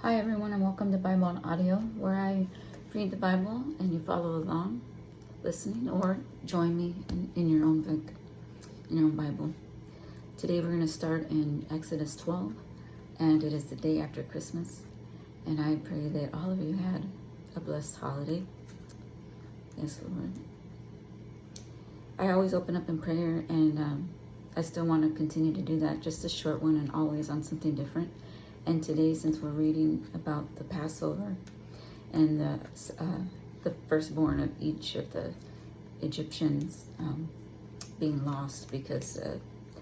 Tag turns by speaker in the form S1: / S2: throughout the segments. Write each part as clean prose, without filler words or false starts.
S1: Hi everyone, and welcome to Bible on Audio, where I read the Bible and you follow along, listening, or join me in your own book, in your own Bible. Today we're going to start in Exodus 12, and it is the day after Christmas. And I pray that all of you had a blessed holiday. Yes, Lord. I always open up in prayer, and I still want to continue to do that, just a short one and always on something different. And today, since we're reading about the Passover and the firstborn of each of the Egyptians being lost because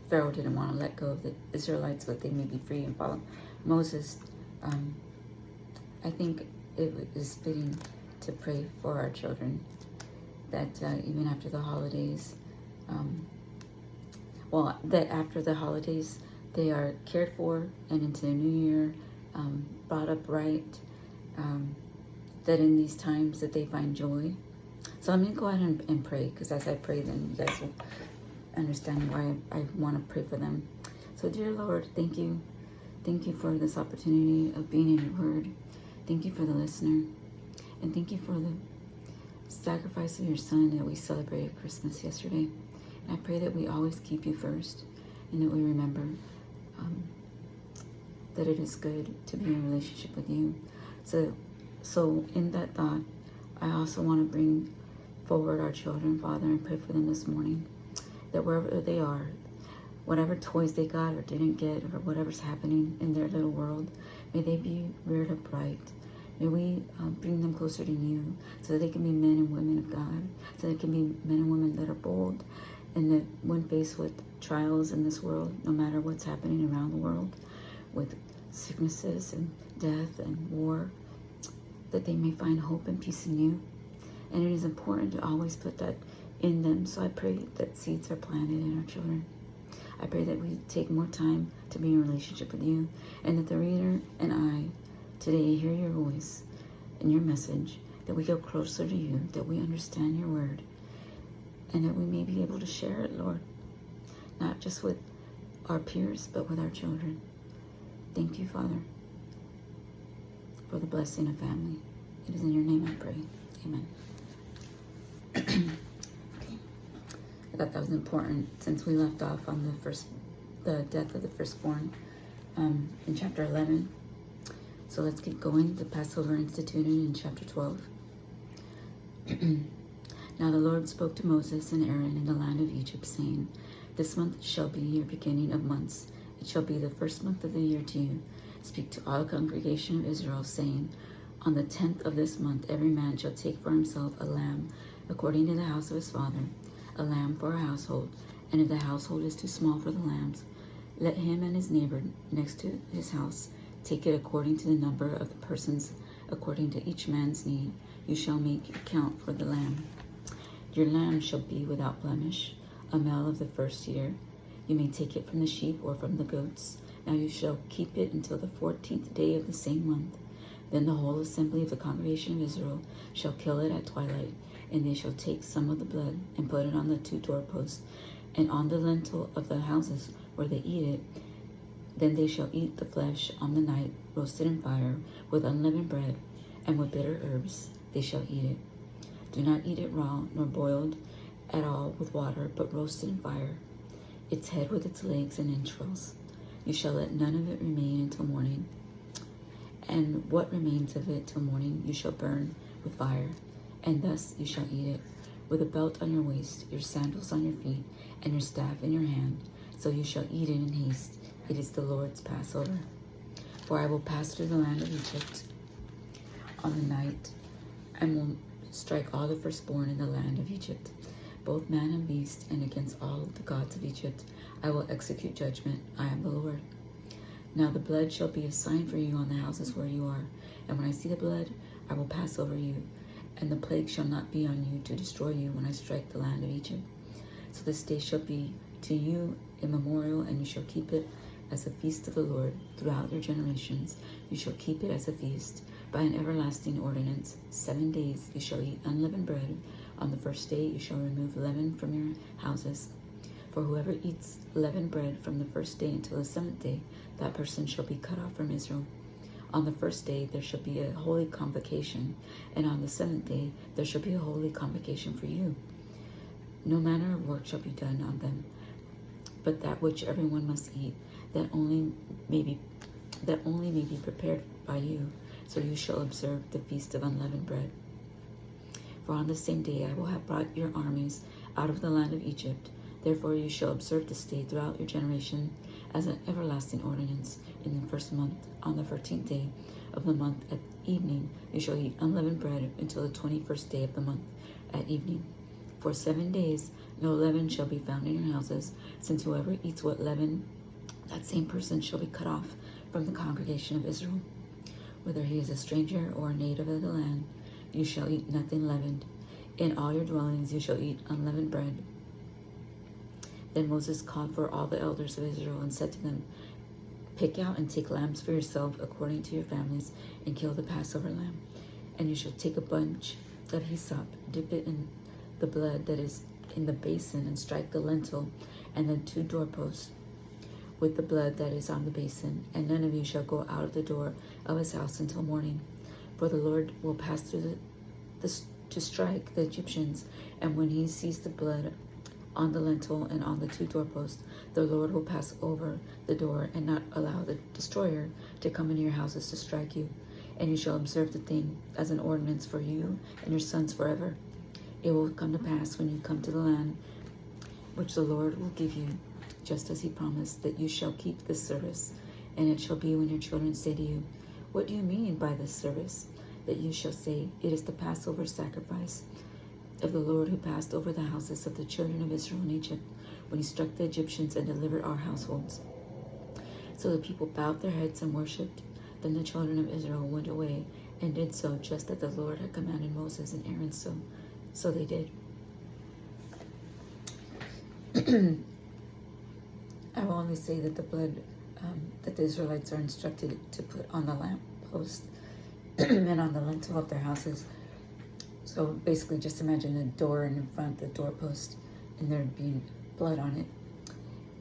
S1: Pharaoh didn't want to let go of the Israelites, but they may be free and follow Moses, I think it is fitting to pray for our children that even after the holidays, that after the holidays, they are cared for and into the new year, brought up right, that in these times that they find joy. So I'm going to go ahead and pray, because as I pray, then you guys will understand why I want to pray for them. So dear Lord, thank you. Thank you for this opportunity of being in your word. Thank you for the listener. And thank you for the sacrifice of your son that we celebrated Christmas yesterday. And I pray that we always keep you first, and that we remember that it is good to be in a relationship with you. So in that thought, I also want to bring forward our children, Father, and pray for them this morning, that wherever they are, whatever toys they got or didn't get, or whatever's happening in their little world, may they be reared upright. May we bring them closer to you, so that they can be men and women of God, so they can be men and women that are bold, and that when faced with trials in this world, no matter what's happening around the world, with sicknesses and death and war, that they may find hope and peace in you. And it is important to always put that in them. So I pray that seeds are planted in our children. I pray that we take more time to be in a relationship with you, and that the reader and I today hear your voice and your message, that we go closer to you, that we understand your word, and that we may be able to share it, Lord, not just with our peers, but with our children. Thank you, Father, for the blessing of family. It is in your name I pray. Amen. Okay. I thought that was important, since we left off on the death of the firstborn in chapter 11. So let's keep going. The Passover instituted in chapter 12. Now the Lord spoke to Moses and Aaron in the land of Egypt, saying, This month shall be your beginning of months. It shall be the first month of the year to you. Speak to all the congregation of Israel, saying, On the 10th of this month every man shall take for himself a lamb, according to the house of his father, a lamb for a household. And if the household is too small for the lambs, let him and his neighbor next to his house take it according to the number of the persons, according to each man's need. You shall make account for the lamb. Your lamb shall be without blemish, a male of the first year. You may take it from the sheep or from the goats. Now you shall keep it until the 14th day of the same month. Then the whole assembly of the congregation of Israel shall kill it at twilight, and they shall take some of the blood and put it on the 2 doorposts and on the lintel of the houses where they eat it. Then they shall eat the flesh on the night, roasted in fire, with unleavened bread, and with bitter herbs they shall eat it. Do not eat it raw, nor boiled at all with water, but roasted in fire, its head with its legs and entrails. You shall let none of it remain until morning. And what remains of it till morning you shall burn with fire, and thus you shall eat it, with a belt on your waist, your sandals on your feet, and your staff in your hand. So you shall eat it in haste. It is the Lord's Passover. For I will pass through the land of Egypt on the night, and will strike all the firstborn in the land of Egypt, both man and beast, and against all the gods of Egypt I will execute judgment. I am the Lord. Now the blood shall be a sign for you on the houses where you are, and when I see the blood, I will pass over you, and the plague shall not be on you to destroy you when I strike the land of Egypt. So this day shall be to you a memorial, and you shall keep it as a feast of the Lord throughout your generations. You shall keep it as a feast by an everlasting ordinance. 7 days you shall eat unleavened bread. On the first day you shall remove leaven from your houses. For whoever eats leavened bread from the first day until the 7th day, that person shall be cut off from Israel. On the first day there shall be a holy convocation, and on the seventh day there shall be a holy convocation for you. No manner of work shall be done on them, but that which everyone must eat, that only may be prepared by you. So you shall observe the feast of unleavened bread. For on the same day I will have brought your armies out of the land of Egypt. Therefore you shall observe this day throughout your generation as an everlasting ordinance. In the first month, on the 14th day of the month at evening, you shall eat unleavened bread until the 21st day of the month at evening. For 7 days no leaven shall be found in your houses, since whoever eats what leaven, that same person shall be cut off from the congregation of Israel. Whether he is a stranger or a native of the land, you shall eat nothing leavened. In all your dwellings you shall eat unleavened bread. Then Moses called for all the elders of Israel and said to them, pick out and take lambs for yourself according to your families, and kill the Passover lamb. And you shall take a bunch of hyssop, dip it in the blood that is in the basin, and strike the lintel and the 2 doorposts with the blood that is on the basin. And none of you shall go out of the door of his house until morning. For the Lord will pass through to strike the Egyptians, and when he sees the blood on the lintel and on the 2 doorposts, the Lord will pass over the door and not allow the destroyer to come into your houses to strike you. And you shall observe the thing as an ordinance for you and your sons forever. It will come to pass when you come to the land which the Lord will give you, just as he promised, that you shall keep this service. And it shall be when your children say to you, what do you mean by this service? That you shall say, it is the Passover sacrifice of the Lord, who passed over the houses of the children of Israel in Egypt, when he struck the Egyptians and delivered our households. So the people bowed their heads and worshipped. Then the children of Israel went away and did so, just as the Lord had commanded Moses and Aaron. So they did. I will only say that the blood that the Israelites are instructed to put on the lamp post and on the lintel of their houses. So basically, just imagine a door, and in front the doorpost, and there being blood on it.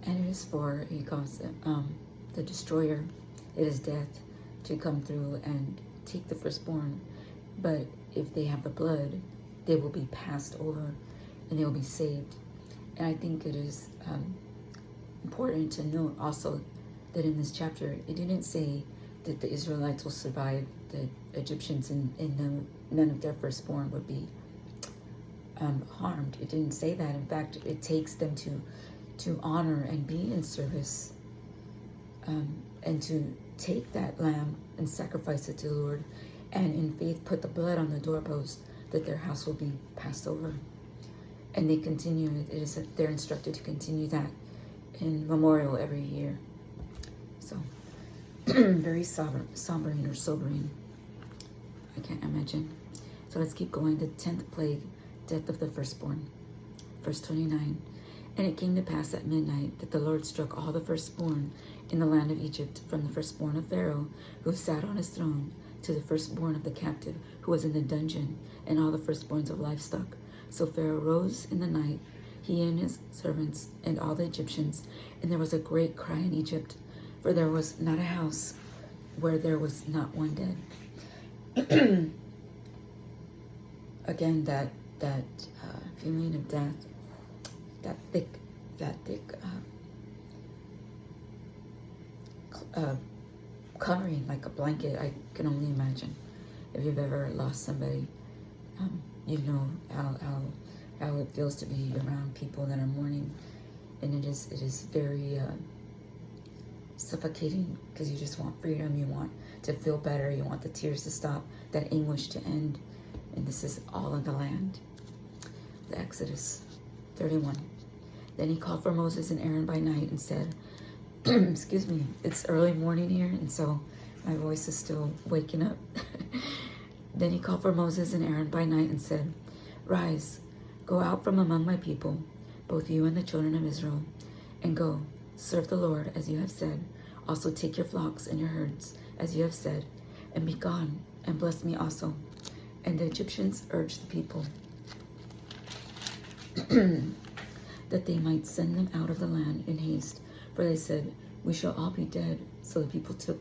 S1: And it is for, he calls it, the destroyer. It is death to come through and take the firstborn. But if they have the blood, they will be passed over and they will be saved. And I think it is important to note also that in this chapter, it didn't say that the Israelites will survive the Egyptians and none of their firstborn would be harmed. It didn't say that. In fact, it takes them to honor and be in service, and to take that lamb and sacrifice it to the Lord, and in faith put the blood on the doorpost, that their house will be passed over. And they continue. It is that they're instructed to continue that in memorial every year. So very sobering. I can't imagine. So let's keep going. The 10th plague, death of the firstborn. Verse 29. And it came to pass at midnight that the Lord struck all the firstborn in the land of Egypt, from the firstborn of Pharaoh, who sat on his throne, to the firstborn of the captive, who was in the dungeon, and all the firstborns of livestock. So Pharaoh rose in the night, he and his servants, and all the Egyptians, and there was a great cry in Egypt, for there was not a house where there was not one dead. Again, that feeling of death, that thick covering, like a blanket. I can only imagine. If you've ever lost somebody, you know how it feels to be around people that are mourning, and it is very suffocating, because you just want freedom, you want to feel better, you want the tears to stop, that anguish to end, and this is all in the land. The Exodus 31. Then he called for Moses and Aaron by night and said, excuse me, it's early morning here, and so my voice is still waking up. Then he called for Moses and Aaron by night and said, rise, go out from among my people, both you and the children of Israel, and go, serve the Lord as you have said. Also take your flocks and your herds as you have said, and be gone, and bless me also. And the Egyptians urged the people that they might send them out of the land in haste, for they said, we shall all be dead. So the people took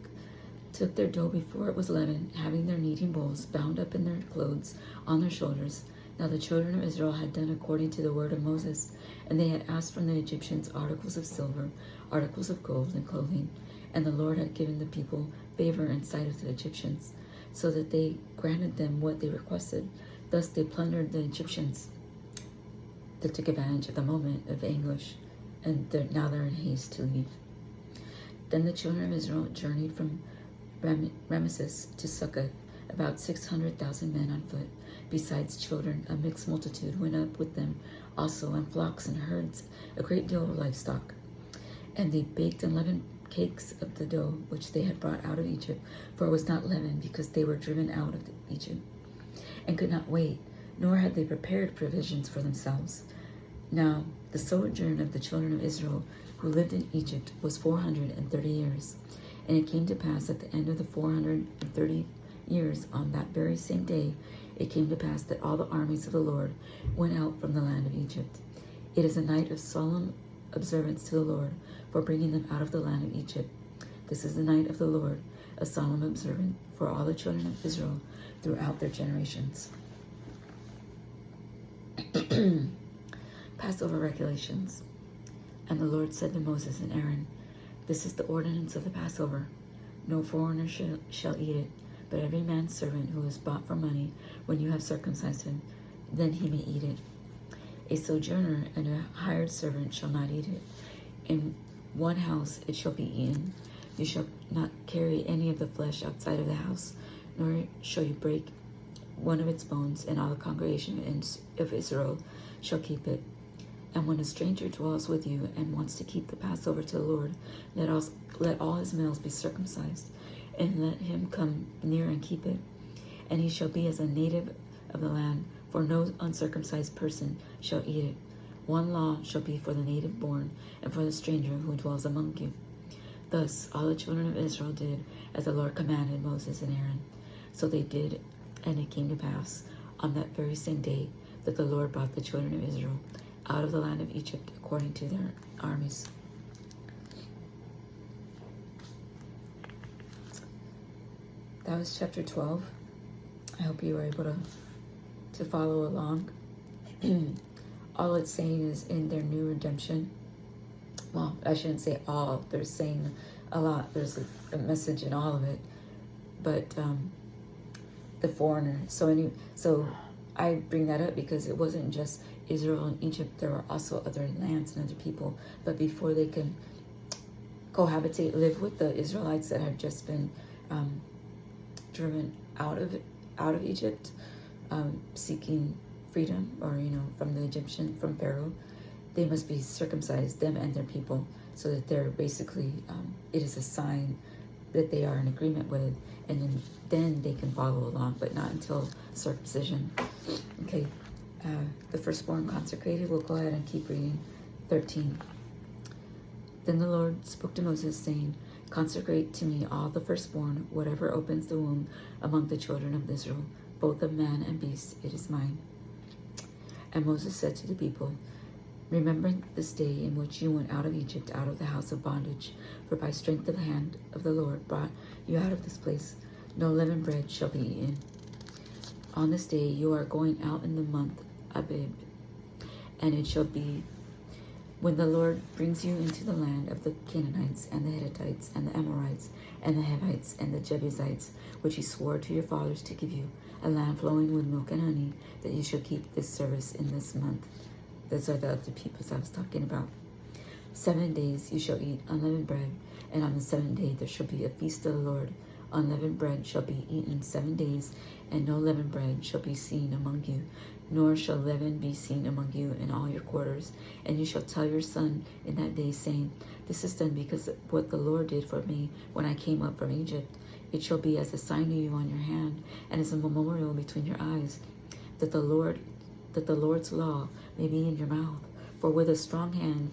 S1: took their dough before it was leavened, having their kneading bowls bound up in their clothes on their shoulders. Now the children of Israel had done according to the word of Moses, and they had asked from the Egyptians articles of silver, articles of gold, and clothing. And the Lord had given the people favor in sight of the Egyptians, so that they granted them what they requested. Thus they plundered the Egyptians. They took advantage of the moment of anguish, and now they're in haste to leave. Then the children of Israel journeyed from Ramesses to Succoth, about 600,000 men on foot. Besides children, a mixed multitude went up with them also, and flocks and herds, a great deal of livestock. And they baked unleavened cakes of the dough which they had brought out of Egypt, for it was not leavened, because they were driven out of Egypt, and could not wait, nor had they prepared provisions for themselves. Now the sojourn of the children of Israel who lived in Egypt was 430 years. And it came to pass at the end of the 430 years, on that very same day, it came to pass that all the armies of the Lord went out from the land of Egypt. It is a night of solemn observance to the Lord for bringing them out of the land of Egypt. This is the night of the Lord, a solemn observance for all the children of Israel throughout their generations. Passover regulations. And the Lord said to Moses and Aaron, this is the ordinance of the Passover. No foreigner shall eat it, but every man's servant who is bought for money, when you have circumcised him, then he may eat it. A sojourner and a hired servant shall not eat it. In one house it shall be eaten. You shall not carry any of the flesh outside of the house, nor shall you break one of its bones, and all the congregation of Israel shall keep it. And when a stranger dwells with you and wants to keep the Passover to the Lord, let all his males be circumcised, and let him come near and keep it. And he shall be as a native of the land, for no uncircumcised person shall eat it. One law shall be for the native born, and for the stranger who dwells among you. Thus all the children of Israel did as the Lord commanded Moses and Aaron. So they did, and it came to pass on that very same day that the Lord brought the children of Israel out of the land of Egypt according to their armies. That was chapter 12. I hope you were able to follow along. All it's saying is in their new redemption. Well, I shouldn't say all. They're saying a lot. There's a message in all of it. But the foreigner. So I bring that up because it wasn't just Israel and Egypt. There were also other lands and other people. But before they can cohabitate, live with the Israelites that had just been driven out of Egypt, seeking freedom, or from the Egyptian, from Pharaoh, they must be circumcised, them and their people, so that they're basically it is a sign that they are in agreement with, and then they can follow along, but not until circumcision. Okay, the firstborn consecrated. We'll go ahead and keep reading. 13. Then the Lord spoke to Moses, saying, consecrate to me all the firstborn, whatever opens the womb among the children of Israel, both of man and beast, it is mine. And Moses said to the people, remember this day in which you went out of Egypt, out of the house of bondage, for by strength of the hand of the Lord brought you out of this place. No leavened bread shall be eaten. On this day you are going out in the month Abib, and it shall be when the Lord brings you into the land of the Canaanites and the Hittites and the Amorites and the Hivites and the Jebusites, which he swore to your fathers to give you, a land flowing with milk and honey, that you shall keep this service in this month. Those are the other peoples I was talking about. 7 days you shall eat unleavened bread, and on the 7th day there shall be a feast of the Lord. Unleavened bread shall be eaten 7 days, and no leavened bread shall be seen among you, nor shall leaven be seen among you in all your quarters. And you shall tell your son in that day, saying, this is done because of what the Lord did for me when I came up from Egypt. It shall be as a sign to you on your hand, and as a memorial between your eyes, that the Lord's law may be in your mouth. For with a strong hand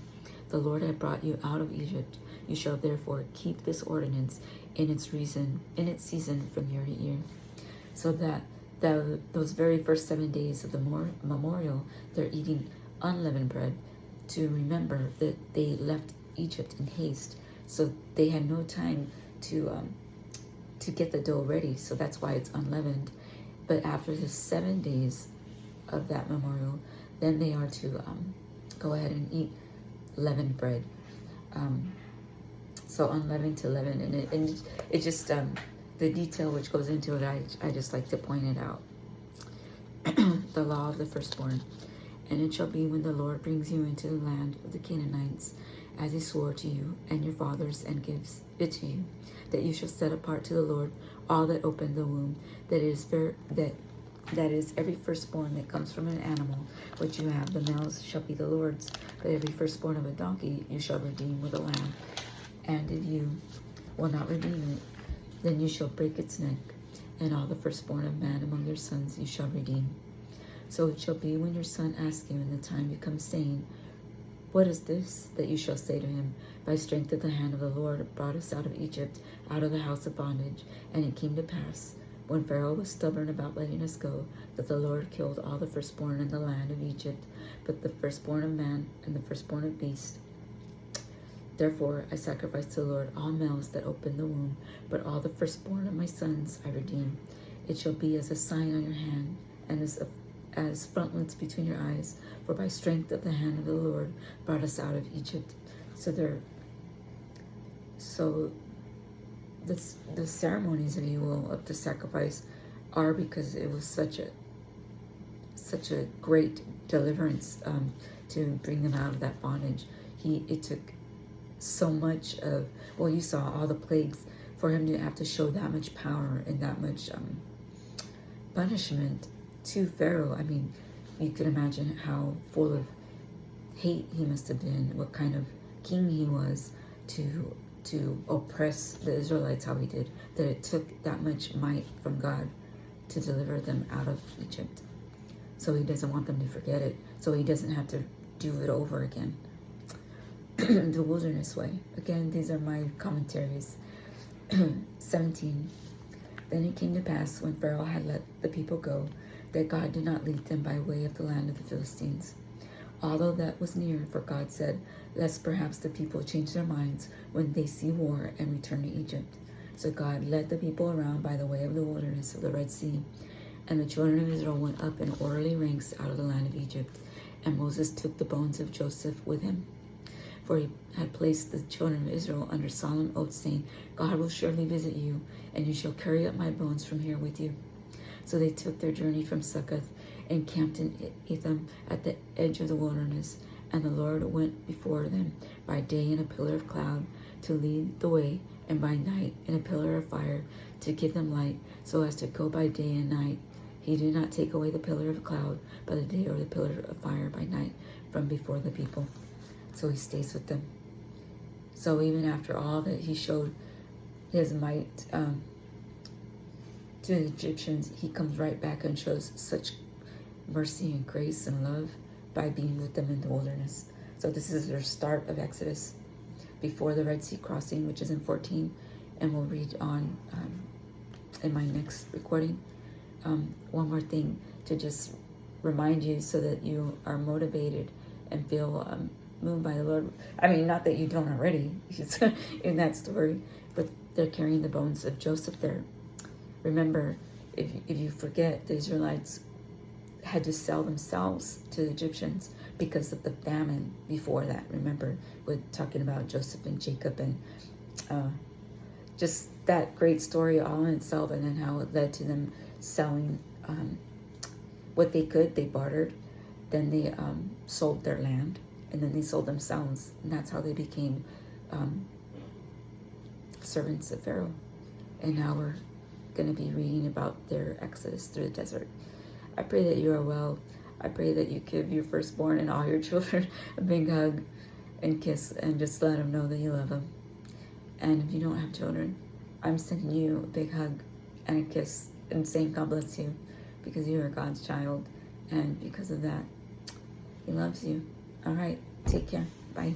S1: the Lord had brought you out of Egypt. You shall therefore keep this ordinance in its season from year to year. So that those very first 7 days of the memorial, they're eating unleavened bread to remember that they left Egypt in haste. So they had no time to to get the dough ready. So that's why it's unleavened. But after the 7 days of that memorial, then they are to go ahead and eat leavened bread. So unleavened to leavened, and it just the detail which goes into it, I just like to point it out. The law of the firstborn. And it shall be when the Lord brings you into the land of the Canaanites, as he swore to you and your fathers, and gives it to you, that you shall set apart to the Lord all that open the womb, that is every firstborn that comes from an animal which you have, the males shall be the Lord's, but every firstborn of a donkey you shall redeem with a lamb. And if you will not redeem it, then you shall break its neck, and all the firstborn of man among your sons you shall redeem. So it shall be when your son asks you in the time you come, saying, What is this? That you shall say to him, By strength of the hand of the Lord brought us out of Egypt, out of the house of bondage. And it came to pass, when Pharaoh was stubborn about letting us go, that the Lord killed all the firstborn in the land of Egypt, but the firstborn of man and the firstborn of beast. Therefore I sacrifice to the Lord all males that open the womb, but all the firstborn of my sons I redeem. It shall be as a sign on your hand, and as frontlets between your eyes, for by strength of the hand of the Lord brought us out of Egypt. So the ceremonies, if you will, of the sacrifice are because it was such a great deliverance to bring them out of that bondage. It took so much of, well, you saw all the plagues for him to have to show that much power and that much punishment to Pharaoh. I mean, you could imagine how full of hate he must have been, what kind of king he was to oppress the Israelites how he did, that it took that much might from God to deliver them out of Egypt. So he doesn't want them to forget it, so he doesn't have to do it over again. The wilderness way. Again, these are my commentaries. 17. Then it came to pass, when Pharaoh had let the people go, that God did not lead them by way of the land of the Philistines, although that was near, for God said, lest perhaps the people change their minds when they see war and return to Egypt. So God led the people around by the way of the wilderness of the Red Sea, and the children of Israel went up in orderly ranks out of the land of Egypt. And Moses took the bones of Joseph with him, for he had placed the children of Israel under solemn oath, saying, God will surely visit you, and you shall carry up my bones from here with you. So they took their journey from Succoth and camped in Etham at the edge of the wilderness. And the Lord went before them by day in a pillar of cloud to lead the way, and by night in a pillar of fire to give them light, so as to go by day and night. He did not take away the pillar of cloud by the day, or the pillar of fire by night from before the people. So he stays with them. So even after all that he showed his might to the Egyptians, he comes right back and shows such mercy and grace and love by being with them in the wilderness. So this is their start of Exodus before the Red Sea crossing, which is in 14, and we'll read on in my next recording. One more thing to just remind you, so that you are motivated and feel moved by the Lord. I mean, not that you don't already in that story, but they're carrying the bones of Joseph there. Remember, if you forget, the Israelites had to sell themselves to the Egyptians because of the famine before that. Remember, we're talking about Joseph and Jacob, and just that great story all in itself, and then how it led to them selling what they could. They bartered, then they sold their land, and then they sold themselves, and that's how they became servants of Pharaoh. And now we're going to be reading about their exodus through the desert. I pray that you are well. I pray that you give your firstborn and all your children a big hug and kiss, and just let them know that you love them. And if you don't have children, I'm sending you a big hug and a kiss and saying God bless you, because you are God's child, and because of that, he loves you. All right, take care. Bye.